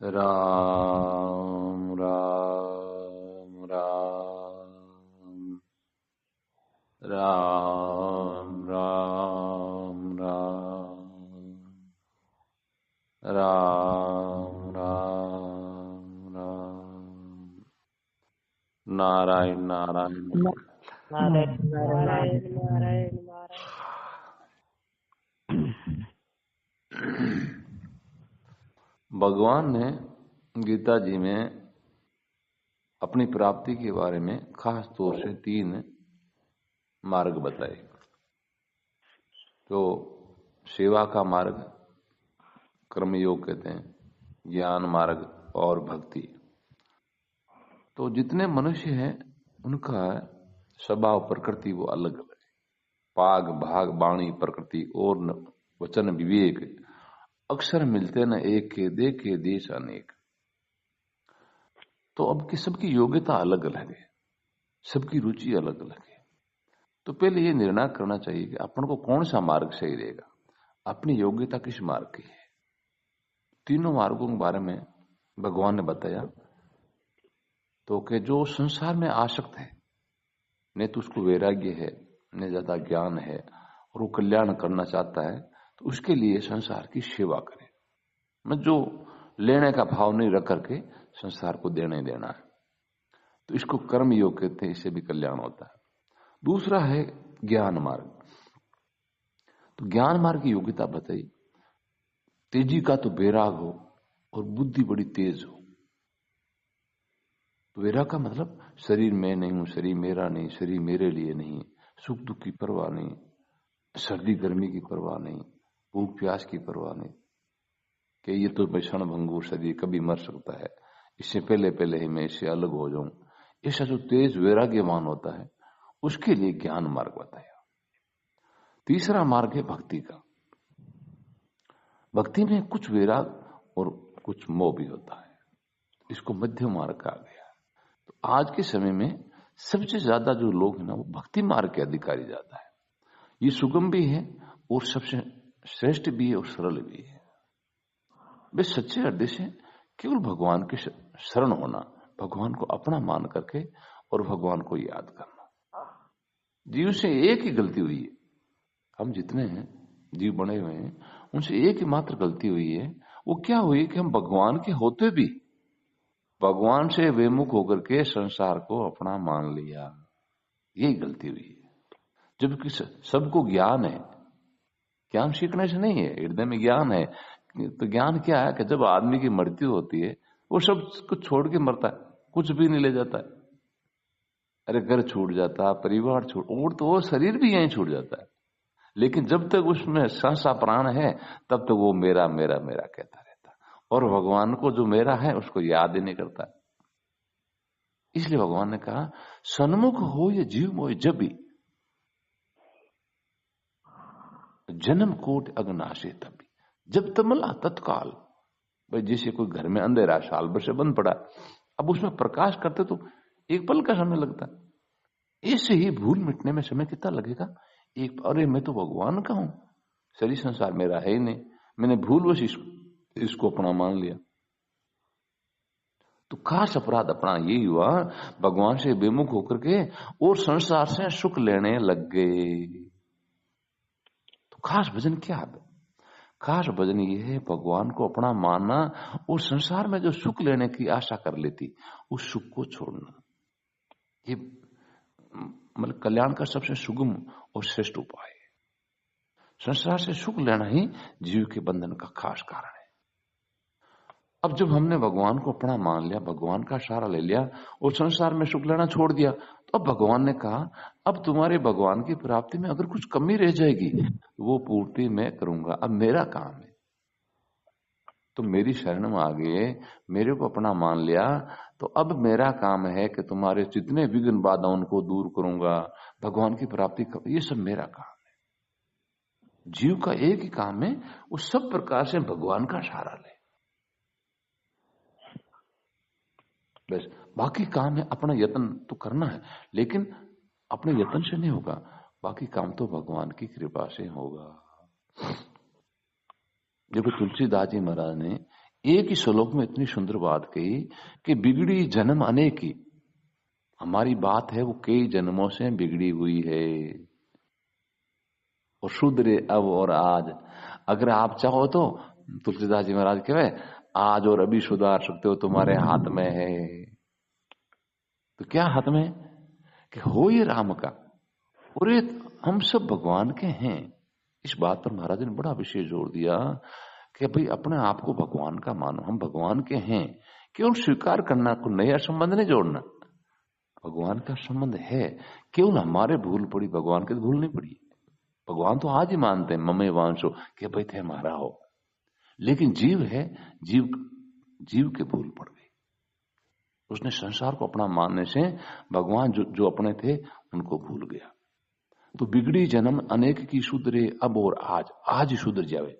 राम राम राम राम राम राम राम राम राम। नारायण नारायण नारायण नारायण नारायण नारायण। भगवान ने गीता जी में अपनी प्राप्ति के बारे में खास तौर से 3 मार्ग बताए। तो सेवा का मार्ग कर्मयोग कहते हैं, ज्ञान मार्ग और भक्ति। तो जितने मनुष्य हैं उनका स्वभाव प्रकृति वो अलग अलग है। पाग भाग वाणी प्रकृति और वचन विवेक अक्सर मिलते न एक के देखे देश अनेक। तो अब की सबकी योग्यता अलग अलग है, सबकी रुचि अलग अलग है। तो पहले ये निर्णय करना चाहिए कि अपन को कौन सा मार्ग सही रहेगा, अपनी योग्यता किस मार्ग की है। तीनों मार्गों के बारे में भगवान ने बताया। तो कि जो संसार में आसक्त है, नहीं तो उसको वैराग्य है, नहीं ज्यादा ज्ञान है और वो कल्याण करना चाहता है, तो उसके लिए संसार की सेवा करे। मैं जो लेने का भाव नहीं रख करके संसार को देने देना है, तो इसको कर्म योग कहते हैं। इससे भी कल्याण होता है। दूसरा है ज्ञान मार्ग। तो ज्ञान मार्ग की योग्यता बताई, तेजी का तो वैराग हो और बुद्धि बड़ी तेज हो। तो वैराग का मतलब शरीर मैं नहीं हूं, शरीर मेरा नहीं, शरीर मेरे लिए नहीं, सुख दुख की परवाह नहीं, सर्दी गर्मी की परवाह नहीं, भूख प्यास की परवाह नहीं, कि ये तो क्षण भंगुर शरीर कभी मर सकता है, इससे पहले पहले ही मैं इससे अलग हो जाऊं। ऐसा जो तेज वैराग्यवान होता है उसके लिए ज्ञान मार्ग बताया। तीसरा मार्ग है भक्ति का। भक्ति में कुछ वैराग और कुछ मोह भी होता है, इसको मध्य मार्ग कहा गया। तो आज के समय में सबसे ज्यादा जो लोग हैं ना, वो भक्ति मार्ग के अधिकारी ज्यादा है। ये सुगम भी है और सबसे श्रेष्ठ भी है और सरल भी है। वे सच्चे हृदय से केवल भगवान के शरण होना, भगवान को अपना मान करके और भगवान को याद करना। जीव से एक ही गलती हुई है, हम जितने हैं जीव बने हुए हैं उनसे एक ही मात्र गलती हुई है। वो क्या हुई कि हम भगवान के होते भी भगवान से विमुख होकर के संसार को अपना मान लिया। यही गलती हुई है। जबकि सबको ज्ञान है, ज्ञान सीखने से नहीं है, हृदय में ज्ञान है। तो ज्ञान क्या है कि जब आदमी की मृत्यु होती है वो सब कुछ छोड़ के मरता है, कुछ भी नहीं ले जाता है। अरे घर छूट जाता, परिवार छूट, और तो वो शरीर भी यहीं छूट जाता है, लेकिन जब तक उसमें सांसा प्राण है तब तक वो मेरा मेरा मेरा कहता रहता है, और भगवान को जो मेरा है उसको याद ही नहीं करता। इसलिए भगवान ने कहा, सन्मुख हो ये जीव मोह जब भी जन्म कोट अग्नाशे तभी। जब तमला तत्काल। भाई जैसे कोई घर में अंधेरा साल भर से बंद पड़ा, अब उसमें प्रकाश करते तो एक पल का समय लगता है। ऐसे ही भूल मिटने में समय कितना लगेगा? एक, अरे मैं तो भगवान का हूं, शरीर संसार मेरा है ही नहीं, मैंने भूलवश इसको अपना मान लिया। तो खास अपराध अपना यही हुआ, भगवान से विमुख होकर के और संसार से सुख लेने लग गए। तो खास भजन क्या है? खास भजन ये है भगवान को अपना मानना और संसार में जो सुख लेने की आशा कर लेती उस सुख को छोड़ना। ये मतलब कल्याण का सबसे सुगम और श्रेष्ठ उपाय है। संसार से सुख लेना ही जीव के बंधन का खास कारण है। अब जब हमने भगवान को अपना मान लिया, भगवान का सहारा ले लिया और संसार में सुख लेना छोड़ दिया, तो अब भगवान ने कहा, अब तुम्हारे भगवान की प्राप्ति में अगर कुछ कमी रह जाएगी वो पूर्ति मैं करूंगा। अब मेरा काम है, तो मेरी शरण में आ गए, मेरे को अपना मान लिया, तो अब मेरा काम है कि तुम्हारे जितने विघ्न बाधा उनको दूर करूंगा, भगवान की प्राप्ति कर, ये सब मेरा काम है। जीव का एक ही काम है, वो सब प्रकार से भगवान का सहारा ले, बस। बाकी काम है अपना यत्न तो करना है, लेकिन अपने यत्न से नहीं होगा, बाकी काम तो भगवान की कृपा से होगा। देखो तुलसीदास जी महाराज ने एक ही श्लोक में इतनी सुंदर बात कही कि बिगड़ी जन्म अनेक ही। हमारी बात है वो कई जन्मों से बिगड़ी हुई है और सुधरे अब और आज। अगर आप चाहो तो तुलसीदास जी महाराज कहे आज और अभी सुधार सकते हो, तुम्हारे हाथ में है। तो क्या हाथ में कि हो ये राम का, और ये हम सब भगवान के हैं। इस बात पर महाराज ने बड़ा विशेष जोर दिया कि भाई अपने आप को भगवान का मानो, हम भगवान के हैं। केवल स्वीकार करना, को नया संबंध नहीं जोड़ना। भगवान का संबंध है, केवल हमारे भूल पड़ी, भगवान की भूल नहीं पड़ी। भगवान तो आज ही मानते हैं ममे वांशो कि भाई थे हमारा हो, लेकिन जीव है, जीव के भूल पड़ गई। उसने संसार को अपना मानने से भगवान जो अपने थे उनको भूल गया। तो बिगड़ी जन्म अनेक की सुधरे अब और आज ही सुधर जावे।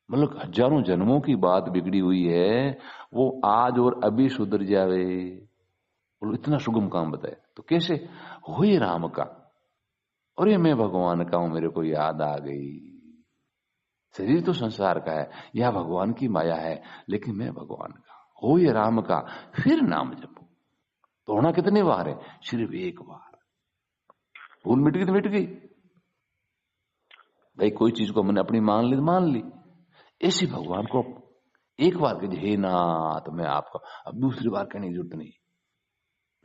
मतलब हजारों जन्मों की बात बिगड़ी हुई है, वो आज और अभी सुधर जावे। बोलो इतना सुगम काम बताए तो कैसे हो ये राम का, और ये मैं भगवान का हूं, मेरे को याद आ गई। शरीर तो संसार का है या भगवान की माया है, लेकिन मैं भगवान का हो ये राम का, फिर नाम जपो। तो होना कितनी बार है? सिर्फ एक बार। भूल मिट गई तो मिट गई। भाई कोई चीज को मैंने अपनी मान ली तो मान ली, ऐसी भगवान को एक बार कह हे नाथ मैं आपका, अब दूसरी बार कहने की जरूरत नहीं।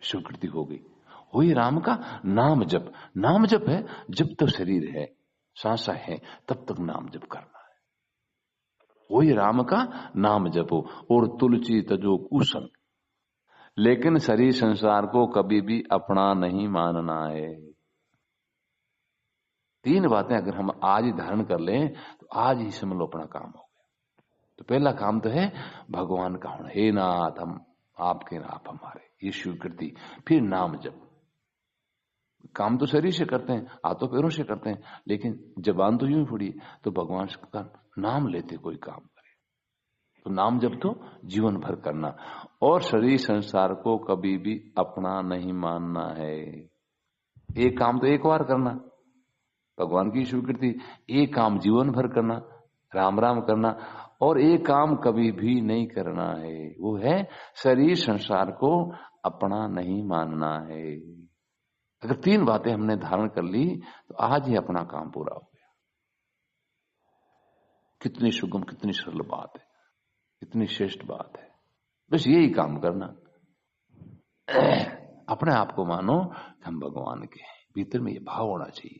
स्वीकृति हो गई। हो ये राम का नाम जप। नाम जप है जब तक शरीर है, सांसा है, तब तक नाम जप करना है। हो ये राम का नाम जपो और तुलसी तजो कुसंग। लेकिन शरीर संसार को कभी भी अपना नहीं मानना है। तीन बातें अगर हम आज ही धारण कर लें तो आज ही समझ लो अपना काम हो गया। तो पहला काम तो है भगवान का होना, हे नाथ हम आपके ना आप हमारे, ये स्वीकृति। फिर नाम जप। काम तो शरीर से करते हैं, हाथों पैरों से करते हैं, लेकिन जबान तो यूं ही फुड़ी। तो भगवान का नाम लेते कोई काम करे तो नाम जप तो जीवन भर करना। और शरीर संसार को कभी भी अपना नहीं मानना है। एक काम तो एक बार करना, भगवान की स्वीकृति। एक काम जीवन भर करना, राम राम करना। और एक काम कभी भी नहीं करना है, वो है शरीर संसार को अपना नहीं मानना है। अगर तीन बातें हमने धारण कर ली तो आज ही अपना काम पूरा हो गया। कितनी सुगम, कितनी सरल बात है, कितनी श्रेष्ठ बात है। बस यही काम करना। अपने आप को मानो हम भगवान के हैं, भीतर में ये भाव होना चाहिए।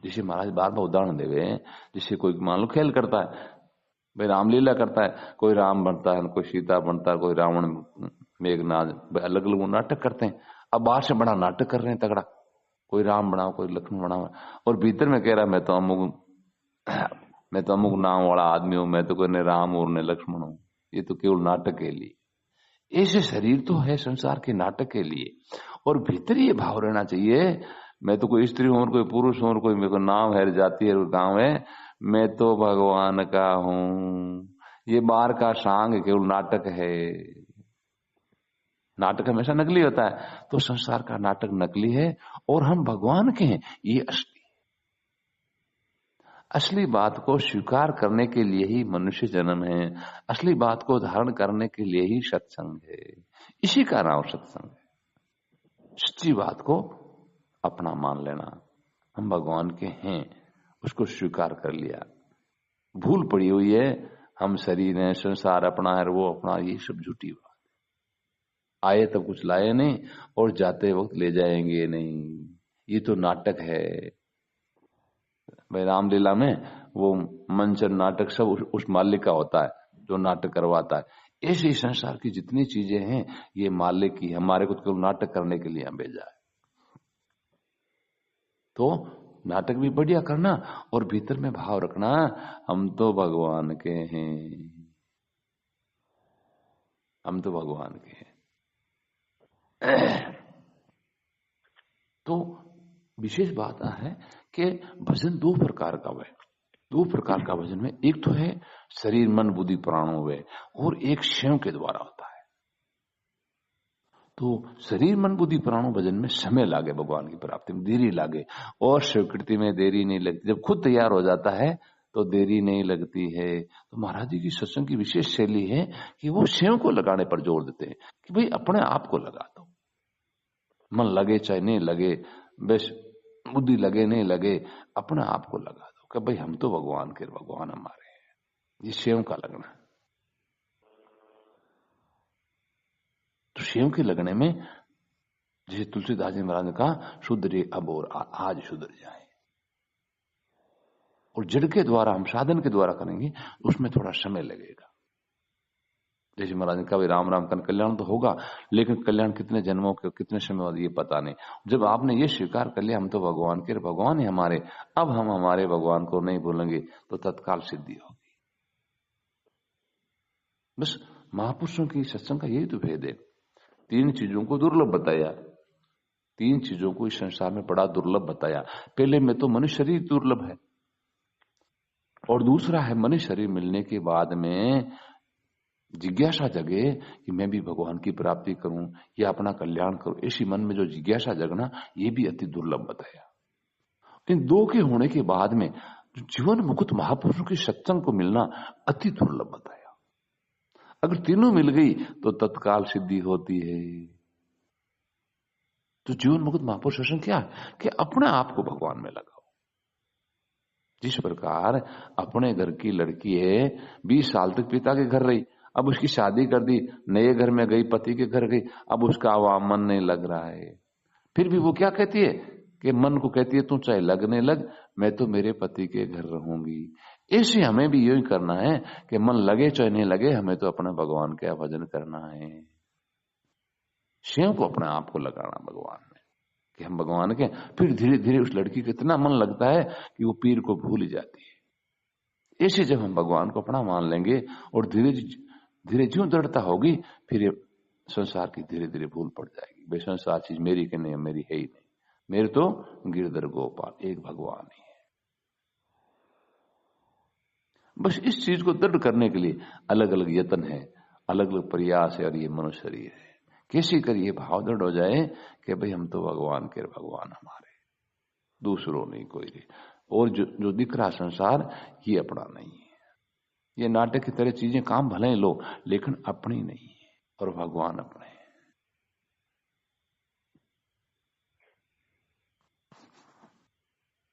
जैसे महाराज बार बार उदाहरण देवे, जैसे कोई मान लो खेल करता है, भाई रामलीला करता है, कोई राम बनता है, कोई सीता बनता है, कोई रावण, मेघनाथ, अलग अलग नाटक करते हैं। अब बाहर से बड़ा नाटक कर रहे हैं तगड़ा, कोई राम बनाओ, कोई लक्ष्मण बनाओ, और भीतर में कह रहा मैं तो अमुक नाम वाला आदमी हूं, मैं तो कोई ने राम और ने लक्ष्मण हूं। ये तो केवल नाटक के लिए। ऐसे शरीर तो है संसार के नाटक के लिए, और भीतर ये भाव रहना चाहिए मैं तो कोई स्त्री हूं और कोई पुरुष हूं और कोई मेरे को नाम है, जाति है, गांव है, मैं तो भगवान का हूं। ये बाहर का सांग केवल नाटक है। नाटक हमेशा नकली होता है, तो संसार का नाटक नकली है और हम भगवान के हैं, ये असली। असली बात को स्वीकार करने के लिए ही मनुष्य जन्म है, असली बात को धारण करने के लिए ही सत्संग है। इसी का नाम सत्संग है। सच्ची बात को अपना मान लेना, हम भगवान के हैं, उसको स्वीकार कर लिया। भूल पड़ी हुई है, हम शरीर है, संसार अपना है, वो अपना, ये सब झूठी बात। आए तब कुछ लाए नहीं और जाते वक्त ले जाएंगे नहीं, ये तो नाटक है। भाई रामलीला में वो मंचन नाटक सब उस मालिक का होता है जो नाटक करवाता है। ऐसे ही संसार की जितनी चीजें हैं ये मालिक की, हमारे को केवल नाटक करने के लिए हम भेजा है। तो नाटक भी बढ़िया करना और भीतर में भाव रखना, हम तो भगवान के हैं, हम तो भगवान के हैं। तो विशेष बात है कि भजन दो प्रकार का है। दो प्रकार का भजन में, एक तो है शरीर मन बुद्धि प्राणों में, और एक स्वयं के द्वारा होता है। तो शरीर मन बुद्धि प्राणों भजन में समय लागे, भगवान की प्राप्ति में देरी लागे, और स्वीकृति में देरी नहीं लगती। जब खुद तैयार हो जाता है तो देरी नहीं लगती है। तो महाराज जी की सत्संग की विशेष शैली है कि वो स्वयं को लगाने पर जोर देते हैं कि भाई अपने आप को लगा दो, मन लगे चाहे नहीं लगे, बस बुद्धि लगे नहीं लगे, अपने आप को लगा दो कि भाई हम तो भगवान के, भगवान हमारे हैं। ये स्वयं का लगना है। तो स्वयं के लगने में जैसे तुलसीदास जी महाराज ने कहा, सुधरे अब और आज सुधर जाए। और जड़ के द्वारा हम साधन के द्वारा करेंगे उसमें थोड़ा समय लगेगा। जैसे महाराज ने कहा राम राम का कल्याण तो होगा, लेकिन कल्याण कितने जन्मों के कितने समय बाद ये पता नहीं। जब आपने ये स्वीकार कर लिया हम तो भगवान के, भगवान ही हमारे, अब हम हमारे भगवान को नहीं भूलेंगे, तो तत्काल सिद्धि होगी। बस महापुरुषों की सत्संग का यही तो भेद है। तीन चीजों को दुर्लभ बताया, तीन चीजों को इस संसार में बड़ा दुर्लभ बताया। पहले में तो मनुष्य शरीर दुर्लभ है, और दूसरा है मनुष्य शरीर मिलने के बाद में जिज्ञासा जगे कि मैं भी भगवान की प्राप्ति करूं या अपना कल्याण करूं। ऐसी मन में जो जिज्ञासा जगना, ये भी अति दुर्लभ बताया। इन दो के होने के बाद में जीवन मुकुट महापुरुषों के सत्संग को मिलना अति दुर्लभ बताया। अगर तीनों मिल गई तो तत्काल सिद्धि होती है। तो जीवन मुकुट महापुरुष सत्संग क्या है कि अपने आप को भगवान में लगाओ। जिस प्रकार अपने घर की लड़की है, 20 साल तक पिता के घर रही, अब उसकी शादी कर दी, नए घर में गई, पति के घर गई, अब उसका वहां मन नहीं लग रहा है। फिर भी वो क्या कहती है कि मन को कहती है तू चाहे लगने लग, मैं तो मेरे पति के घर रहूंगी। ऐसे हमें भी यही करना है कि मन लगे चाहे नहीं लगे, हमें तो अपने भगवान का भजन करना है। स्वयं को अपने आप को लगाना भगवान में कि हम भगवान के। फिर धीरे धीरे उस लड़की को इतना मन लगता है कि वो पीर को भूल ही जाती है। ऐसे जब हम भगवान को अपना मान लेंगे और धीरे धीरे ज्यों दृढ़ता होगी, फिर ये संसार की धीरे धीरे भूल पड़ जाएगी। भाई संसार चीज मेरी के नहीं, मेरी है ही नहीं, मेरे तो गिरधर गोपाल एक भगवान ही है। बस इस चीज को दृढ़ करने के लिए अलग अलग यत्न है, अलग अलग प्रयास है, और ये मनुष्य शरीर है। कैसे करिए भाव दृढ़ हो जाए कि भाई हम तो भगवान के, भगवान हमारे, दूसरों नहीं कोई नहीं। और जो दिख रहा संसार ये अपना नहीं है। ये नाटक की तरह चीजें काम भले ही लो, लेकिन अपनी नहीं है, और भगवान अपने हैं।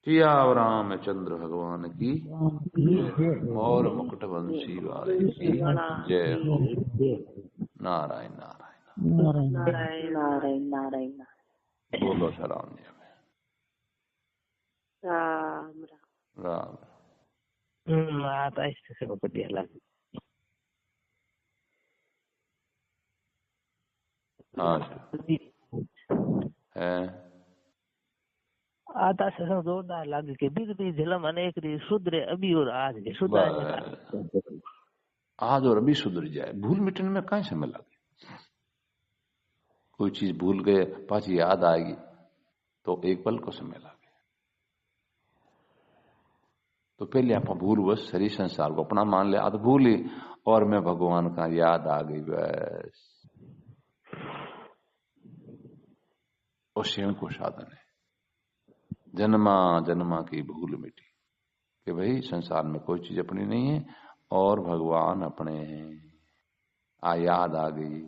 सिया रामचंद्र भगवान की और मुकुटवंशी वाले की जय हो। नारायण नारायण नारायण नारायण नारायण। बोलो सलाम जी में राम राम। आता इससे पटियाला हाँ है आता सत्संग जोरदार लागे के बिगड़ी जलम अनेक री सुधरे अभी और आज के सुधर आज और अभी सुधर जाए। भूल मिटने में कहीं समय लगे। कोई चीज भूल गए पाची याद आएगी तो एक पल को समय लगे। तो पहले आप भूल बस शरीर संसार को अपना मान ले, तो भूली और मैं भगवान का याद आ गई बस। और स्वयं को साधन है, जन्मा जन्मा की भूल मिटी कि भाई संसार में कोई चीज अपनी नहीं है और भगवान अपने हैं। याद आ गई,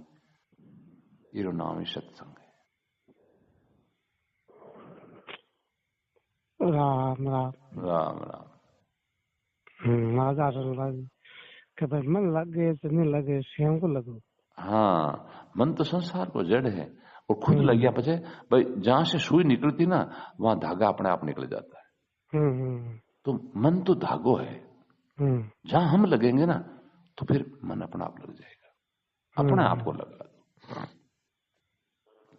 ये नाम ही सत्संग है। राम राम राम राम। कि भाई मन लगे तो नहीं लगे, स्वयं को लगो। हाँ, मन तो संसार को जड़ है, और खुद लग गया पचे भाई जहां से सुई निकलती ना वहां धागा अपने आप निकल जाता है। तो मन तो धागो है, जहां हम लगेंगे ना तो फिर मन अपना आप लग जाएगा। अपने आप को लगा दो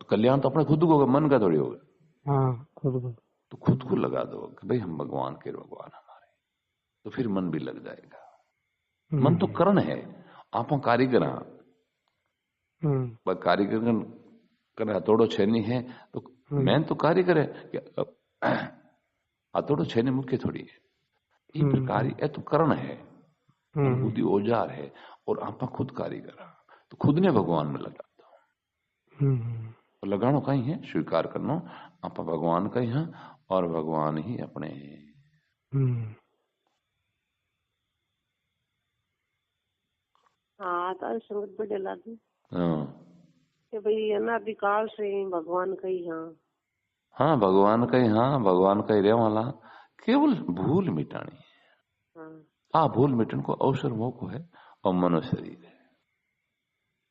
तो कल्याण तो अपने खुद को होगा, मन का थोड़ी होगा। हाँ, खुद को। तो खुद को लगा दो कि भाई हम भगवान के, भगवान हमारे, तो फिर मन भी लग जाएगा। मन तो करण है, आप कारीगर कारीगर कर हथौड़ो छेनी है तो मैं तो कारीगर है, हथौड़ो छेनी मुख्य थोड़ी है। ये प्रकार है तो करण है, बुद्धि औजार है, और आप खुद कारीगर तो खुद ने भगवान में लगा दो। तो लगानो कहीं है, स्वीकार करनो आप भगवान का ही है और भगवान ही अपने हैं। हाँ तो संगत बड़े लागे हाँ कि भाई अनादिकाल से भगवान कही हाँ। हाँ भगवान का ही, हाँ भगवान का ही रहे वाला, केवल भूल मिटानी है। हाँ आ भूल मिटन को अवसर मोको है और मनुष्य शरीर है।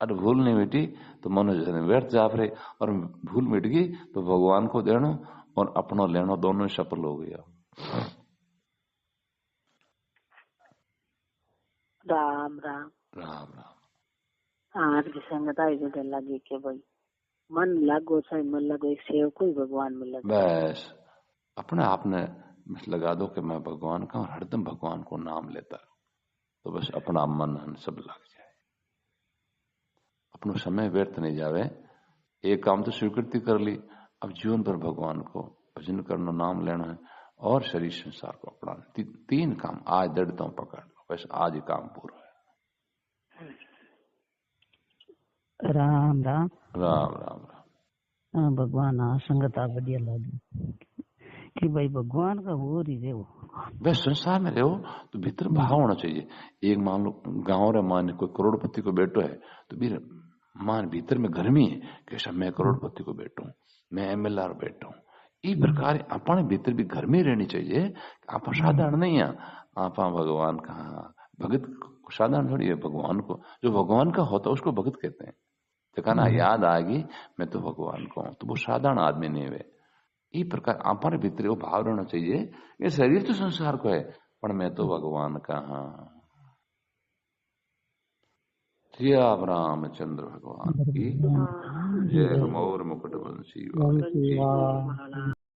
अरे भूल नहीं मिटी तो मनुष्य शरीर व्यर्थ जाप रहे, और भूल मिट गई तो भगवान को देनो और अपना लेना दोनों सफल हो गया। राम राम राम राम। आज की संगत आई जो लगे कि भाई मन लागो चाहे मन लगो एक सेव कोई भगवान में लगे। बस अपने आप ने लगा दो कि मैं भगवान का, और हरदम भगवान को नाम लेता, तो बस अपना मन सब लग जाए, अपनो समय व्यर्थ नहीं जावे। एक काम तो स्वीकृति कर ली, अब जीवन भर भगवान को भजन करना, नाम लेना है और शरीर संसार को अपनाना। तीन काम आज दृढ़ता हूं पकड़ लो, बस आज ही काम पूरा है। राम राम। राम राम राम। हाँ भगवान, हाँ संगत आ बढ़िया लगी कि भाई भगवान का वो ही रहो। बस संसार में रहो तो भीतर भाव होना चाहिए। एक मान लो गाँव रे मान कोई करोड़पति को बेटो है, तो भी मान भीतर में गर्मी है कि मैं करोड़पति को बेटो हूं, मैं एमएलआर बेटो हूं। इस प्रकार अपने भीतर भी गर्मी रहनी चाहिए। आप साधारण नहीं है, आप भगवान का भगत साधारण थोड़ी है। भगवान को, जो भगवान का होता है उसको भगत कहते हैं। तो कहना याद आएगी मैं तो भगवान को हूं, तो वो साधारण आदमी नहीं हुए। इस प्रकार अपने भीतर वो भाव रहना चाहिए, ये शरीर तो संसार को है पर मैं तो भगवान का हाँ। श्री रामचंद्र भगवान की जय। मोर मुकुट बंसी वाले की।